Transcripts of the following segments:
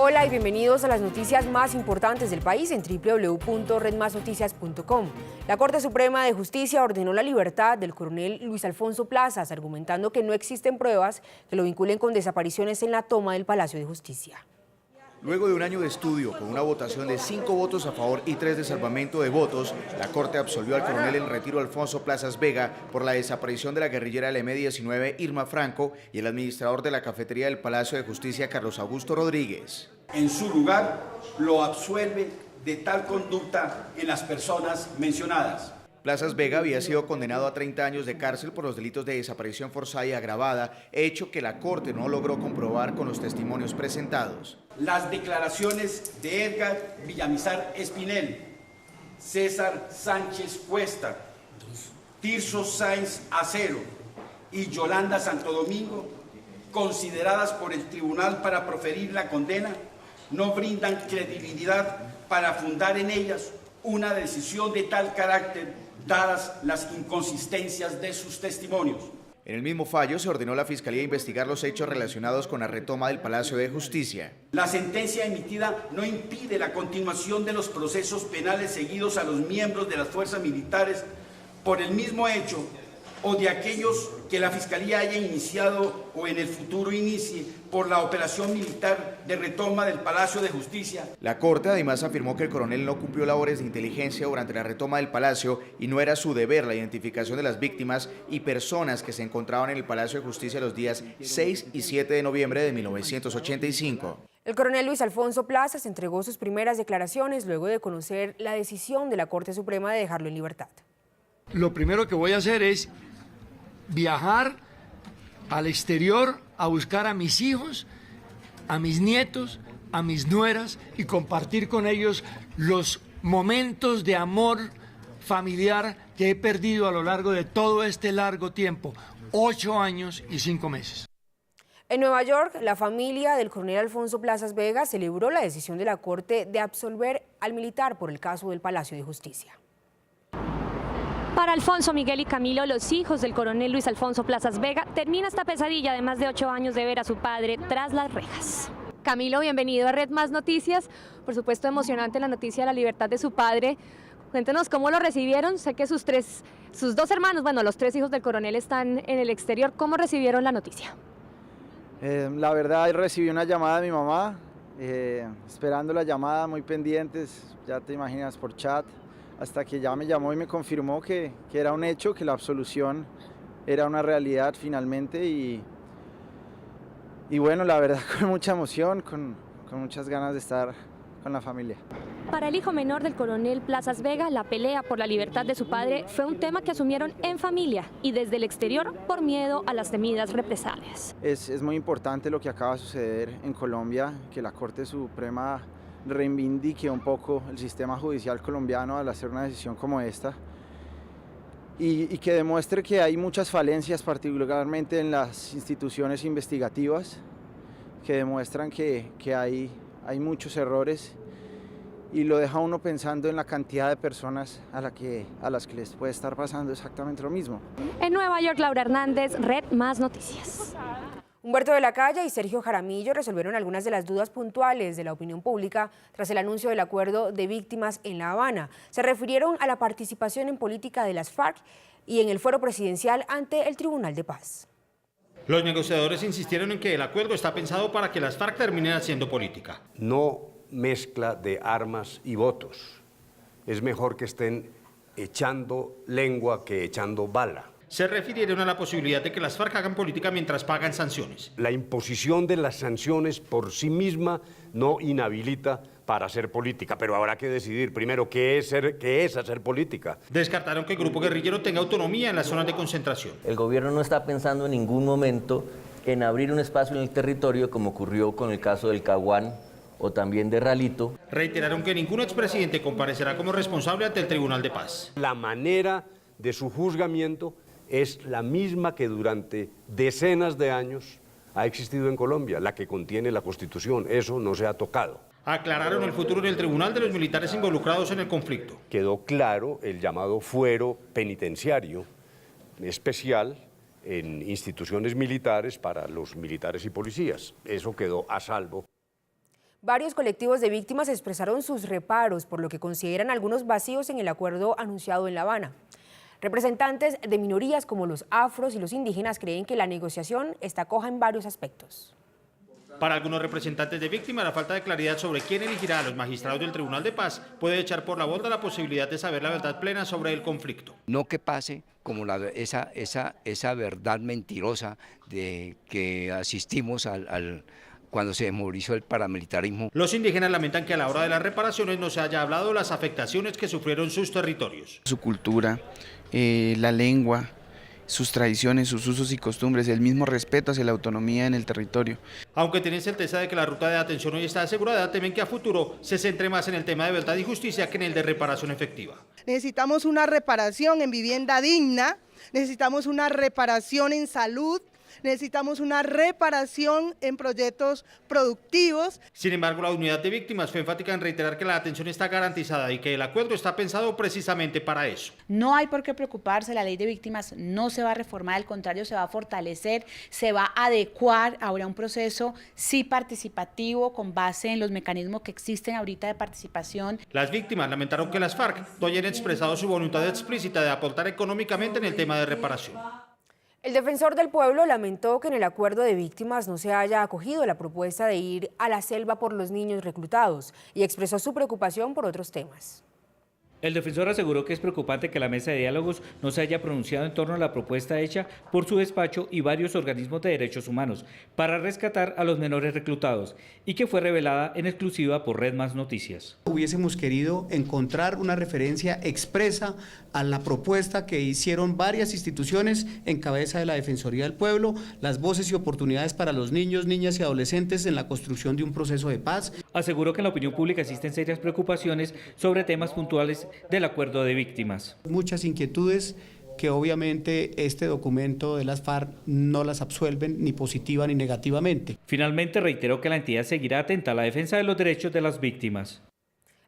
Hola y bienvenidos a las noticias más importantes del país en www.redmasnoticias.com. La Corte Suprema de Justicia ordenó la libertad del coronel Luis Alfonso Plazas, argumentando que no existen pruebas que lo vinculen con desapariciones en la toma del Palacio de Justicia. Luego de un año de estudio, con una votación de 5 votos a favor y 3 de salvamento de votos, la Corte absolvió al coronel en retiro Alfonso Plazas Vega por la desaparición de la guerrillera del M-19 Irma Franco y el administrador de la cafetería del Palacio de Justicia Carlos Augusto Rodríguez. En su lugar, lo absuelve de tal conducta en las personas mencionadas. Plazas Vega había sido condenado a 30 años de cárcel por los delitos de desaparición forzada y agravada, hecho que la Corte no logró comprobar con los testimonios presentados. Las declaraciones de Edgar Villamizar Espinel, César Sánchez Cuesta, Tirso Sáenz Acero y Yolanda Santo Domingo, consideradas por el tribunal para proferir la condena, no brindan credibilidad para fundar en ellas una decisión de tal carácter, dadas las inconsistencias de sus testimonios. En el mismo fallo se ordenó a la Fiscalía investigar los hechos relacionados con la retoma del Palacio de Justicia. La sentencia emitida no impide la continuación de los procesos penales seguidos a los miembros de las fuerzas militares por el mismo hecho o de aquellos que la Fiscalía haya iniciado o en el futuro inicie por la operación militar de retoma del Palacio de Justicia. La Corte además afirmó que el coronel no cumplió labores de inteligencia durante la retoma del Palacio y no era su deber la identificación de las víctimas y personas que se encontraban en el Palacio de Justicia los días 6 y 7 de noviembre de 1985. El coronel Luis Alfonso Plazas entregó sus primeras declaraciones luego de conocer la decisión de la Corte Suprema de dejarlo en libertad. Lo primero que voy a hacer es viajar al exterior a buscar a mis hijos, a mis nietos, a mis nueras y compartir con ellos los momentos de amor familiar que he perdido a lo largo de todo este largo tiempo, 8 años y 5 meses. En Nueva York, la familia del coronel Alfonso Plazas Vega celebró la decisión de la Corte de absolver al militar por el caso del Palacio de Justicia. Para Alfonso, Miguel y Camilo, los hijos del coronel Luis Alfonso Plazas Vega, termina esta pesadilla de más de 8 años de ver a su padre tras las rejas. Camilo, bienvenido a Red Más Noticias. Por supuesto, emocionante la noticia de la libertad de su padre. Cuéntenos cómo lo recibieron. Sé que sus dos hermanos, bueno, los 3 hijos del coronel están en el exterior. ¿Cómo recibieron la noticia? La verdad, recibí una llamada de mi mamá, esperando la llamada, muy pendientes, ya te imaginas, por chat. Hasta que ya me llamó y me confirmó que era un hecho, que la absolución era una realidad finalmente y bueno, la verdad con mucha emoción, con muchas ganas de estar con la familia. Para el hijo menor del coronel Plazas Vega, la pelea por la libertad de su padre fue un tema que asumieron en familia y desde el exterior por miedo a las temidas represalias. Es muy importante lo que acaba de suceder en Colombia, que la Corte Suprema reivindique un poco el sistema judicial colombiano al hacer una decisión como esta y que demuestre que hay muchas falencias, particularmente en las instituciones investigativas, que demuestran que hay muchos errores y lo deja uno pensando en la cantidad de personas a las que les puede estar pasando exactamente lo mismo. En Nueva York, Laura Hernández, Red Más Noticias. Humberto de la Calle y Sergio Jaramillo resolvieron algunas de las dudas puntuales de la opinión pública tras el anuncio del acuerdo de víctimas en La Habana. Se refirieron a la participación en política de las FARC y en el fuero presidencial ante el Tribunal de Paz. Los negociadores insistieron en que el acuerdo está pensado para que las FARC terminen haciendo política. No mezcla de armas y votos. Es mejor que estén echando lengua que echando bala. Se refirieron a la posibilidad de que las FARC hagan política mientras pagan sanciones. La imposición de las sanciones por sí misma no inhabilita para hacer política, pero habrá que decidir primero qué es hacer política. Descartaron que el grupo guerrillero tenga autonomía en las zonas de concentración. El gobierno no está pensando en ningún momento en abrir un espacio en el territorio como ocurrió con el caso del Caguán o también de Ralito. Reiteraron que ningún expresidente comparecerá como responsable ante el Tribunal de Paz. La manera de su juzgamiento es la misma que durante decenas de años ha existido en Colombia, la que contiene la Constitución. Eso no se ha tocado. Aclararon el futuro del tribunal de los militares involucrados en el conflicto. Quedó claro el llamado fuero penitenciario especial en instituciones militares para los militares y policías. Eso quedó a salvo. Varios colectivos de víctimas expresaron sus reparos por lo que consideran algunos vacíos en el acuerdo anunciado en La Habana. Representantes de minorías como los afros y los indígenas creen que la negociación está coja en varios aspectos. Para algunos representantes de víctimas, la falta de claridad sobre quién elegirá a los magistrados del Tribunal de Paz puede echar por la borda la posibilidad de saber la verdad plena sobre el conflicto. No que pase como esa verdad mentirosa de que asistimos cuando se desmovilizó el paramilitarismo. Los indígenas lamentan que a la hora de las reparaciones no se haya hablado de las afectaciones que sufrieron sus territorios. Su cultura, la lengua, sus tradiciones, sus usos y costumbres, el mismo respeto hacia la autonomía en el territorio. Aunque tienen certeza de que la ruta de atención hoy está asegurada, temen que a futuro se centre más en el tema de verdad y justicia que en el de reparación efectiva. Necesitamos una reparación en vivienda digna, necesitamos una reparación en salud, necesitamos una reparación en proyectos productivos. Sin embargo, la unidad de víctimas fue enfática en reiterar que la atención está garantizada y que el acuerdo está pensado precisamente para eso. No hay por qué preocuparse, la ley de víctimas no se va a reformar, al contrario, se va a fortalecer, se va a adecuar ahora a un proceso sí participativo con base en los mecanismos que existen ahorita de participación. Las víctimas lamentaron que las FARC no hayan expresado su voluntad explícita de aportar económicamente en el tema de reparación. El defensor del pueblo lamentó que en el acuerdo de víctimas no se haya acogido la propuesta de ir a la selva por los niños reclutados y expresó su preocupación por otros temas. El defensor aseguró que es preocupante que la mesa de diálogos no se haya pronunciado en torno a la propuesta hecha por su despacho y varios organismos de derechos humanos para rescatar a los menores reclutados y que fue revelada en exclusiva por Red Más Noticias. Hubiésemos querido encontrar una referencia expresa a la propuesta que hicieron varias instituciones en cabeza de la Defensoría del Pueblo, las voces y oportunidades para los niños, niñas y adolescentes en la construcción de un proceso de paz. Aseguró que en la opinión pública existen serias preocupaciones sobre temas puntuales del acuerdo de víctimas. Muchas inquietudes que obviamente este documento de las FARC no las absuelven ni positiva ni negativamente. Finalmente reiteró que la entidad seguirá atenta a la defensa de los derechos de las víctimas.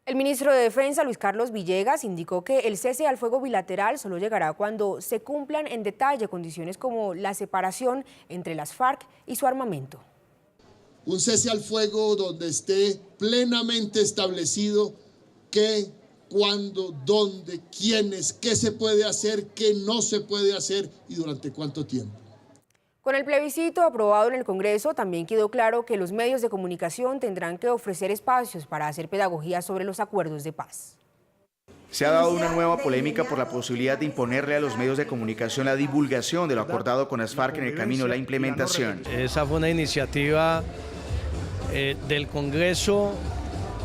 El ministro de Defensa, Luis Carlos Villegas, indicó que el cese al fuego bilateral solo llegará cuando se cumplan en detalle condiciones como la separación entre las FARC y su armamento. Un cese al fuego donde esté plenamente establecido qué, cuándo, dónde, quiénes, qué se puede hacer, qué no se puede hacer y durante cuánto tiempo. Con el plebiscito aprobado en el Congreso, también quedó claro que los medios de comunicación tendrán que ofrecer espacios para hacer pedagogía sobre los acuerdos de paz. Se ha dado una nueva polémica por la posibilidad de imponerle a los medios de comunicación la divulgación de lo acordado con las FARC en el camino de la implementación. Esa fue una iniciativa del Congreso.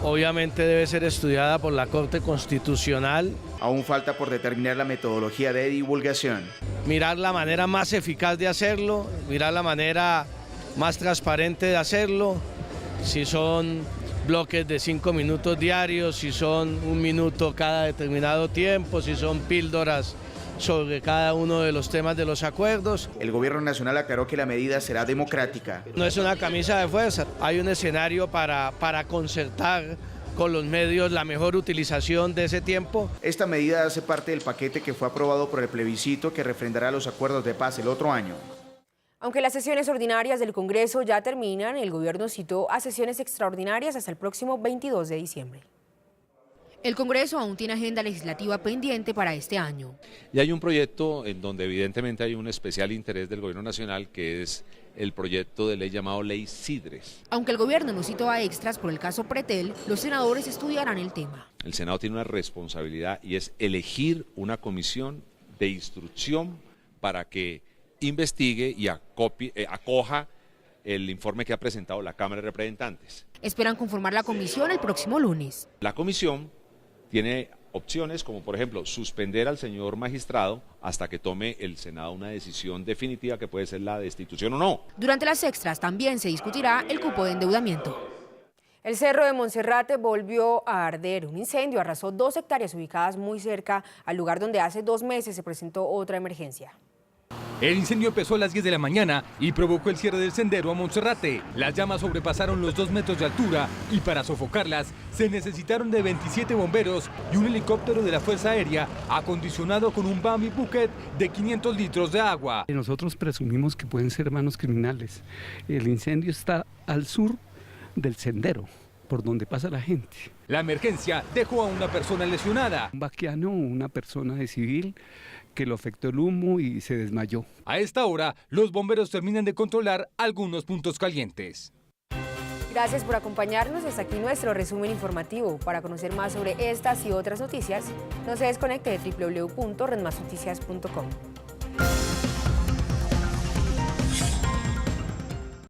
Obviamente debe ser estudiada por la Corte Constitucional. Aún falta por determinar la metodología de divulgación. Mirar la manera más eficaz de hacerlo, mirar la manera más transparente de hacerlo, si son bloques de 5 minutos diarios, si son 1 minuto cada determinado tiempo, si son píldoras sobre cada uno de los temas de los acuerdos. El gobierno nacional aclaró que la medida será democrática. No es una camisa de fuerza, hay un escenario para concertar con los medios la mejor utilización de ese tiempo. Esta medida hace parte del paquete que fue aprobado por el plebiscito que refrendará los acuerdos de paz el otro año. Aunque las sesiones ordinarias del Congreso ya terminan, el gobierno citó a sesiones extraordinarias hasta el próximo 22 de diciembre. El Congreso aún tiene agenda legislativa pendiente para este año. Y hay un proyecto en donde evidentemente hay un especial interés del Gobierno Nacional, que es el proyecto de ley llamado Ley Sidres. Aunque el gobierno no citó a extras por el caso Pretel, los senadores estudiarán el tema. El Senado tiene una responsabilidad y es elegir una comisión de instrucción para que investigue y acoja el informe que ha presentado la Cámara de Representantes. Esperan conformar la comisión el próximo lunes. La comisión tiene opciones como, por ejemplo, suspender al señor magistrado hasta que tome el Senado una decisión definitiva que puede ser la destitución o no. Durante las extras también se discutirá el cupo de endeudamiento. El Cerro de Monserrate volvió a arder. Un incendio arrasó 2 hectáreas ubicadas muy cerca al lugar donde hace 2 meses se presentó otra emergencia. El incendio empezó a las 10 de la mañana y provocó el cierre del sendero a Monserrate. Las llamas sobrepasaron los 2 metros de altura y para sofocarlas se necesitaron de 27 bomberos y un helicóptero de la Fuerza Aérea acondicionado con un Bambi Bucket de 500 litros de agua. Nosotros presumimos que pueden ser manos criminales. El incendio está al sur del sendero. por donde pasa la gente. La emergencia dejó a una persona lesionada. Un vaquiano, una persona de civil, que lo afectó el humo y se desmayó. A esta hora, los bomberos terminan de controlar algunos puntos calientes. Gracias por acompañarnos. Hasta aquí nuestro resumen informativo. Para conocer más sobre estas y otras noticias, no se desconecte de www.redmasnoticias.com.